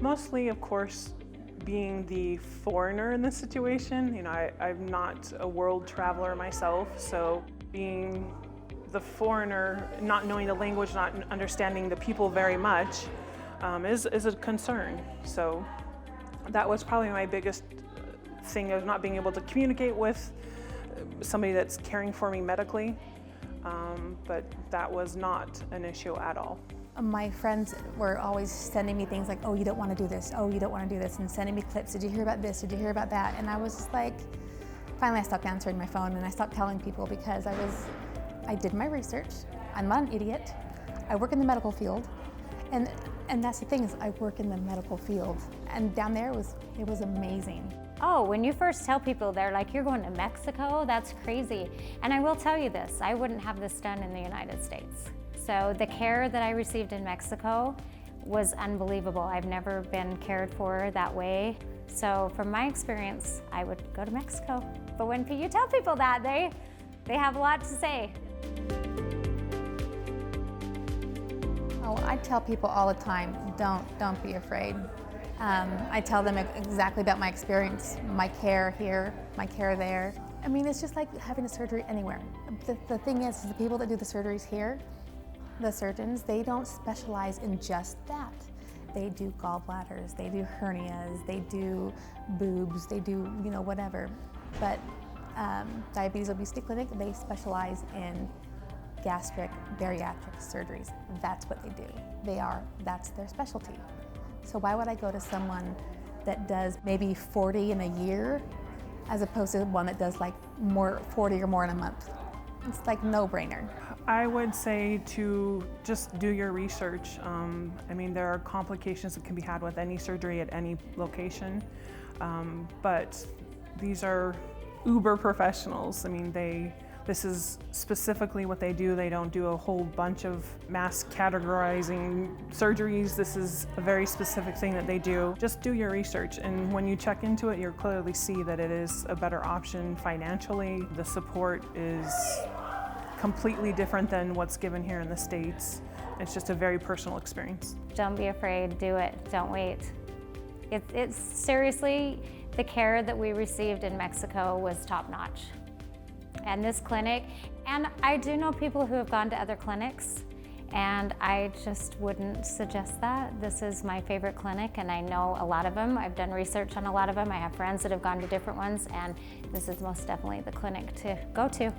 Mostly, of course, being the foreigner in this situation. You know, I'm not a world traveler myself, so being the foreigner, not knowing the language, not understanding the people very much, is a concern. So that was probably my biggest thing, of not being able to communicate with somebody that's caring for me medically, but that was not an issue at all. My friends were always sending me things like, oh, you don't want to do this, oh, you don't want to do this, and sending me clips, did you hear about this, did you hear about that? And I was just like, finally I stopped answering my phone and I stopped telling people, because I did my research. I'm not an idiot. I work in the medical field, and that's the thing, is I work in the medical field. And down there it was amazing. Oh, when you first tell people, they're like, you're going to Mexico? That's crazy. And I will tell you this, I wouldn't have this done in the United States. So the care that I received in Mexico was unbelievable. I've never been cared for that way. So from my experience, I would go to Mexico. But when you tell people that, they have a lot to say. Oh, I tell people all the time, don't be afraid. I tell them exactly about my experience, my care here, my care there. I mean, it's just like having a surgery anywhere. The thing is the people that do the surgeries here, the surgeons, they don't specialize in just that. They do gallbladders, they do hernias, they do boobs, they do, you know, whatever. But Diabetes Obesity Clinic, they specialize in gastric, bariatric surgeries. That's what they do. That's their specialty. So why would I go to someone that does maybe 40 in a year, as opposed to one that does like 40 or more in a month? It's like no-brainer. I would say to just do your research. I mean, there are complications that can be had with any surgery at any location, but these are uber professionals. I mean, this is specifically what they do. They don't do a whole bunch of mass categorizing surgeries. This is a very specific thing that they do. Just do your research, and when you check into it, you'll clearly see that it is a better option financially. The support is completely different than what's given here in the States. It's just a very personal experience. Don't be afraid, do it, don't wait. It's seriously, the care that we received in Mexico was top-notch. And this clinic, and I do know people who have gone to other clinics, and I just wouldn't suggest that. This is my favorite clinic, and I know a lot of them. I've done research on a lot of them. I have friends that have gone to different ones, and this is most definitely the clinic to go to.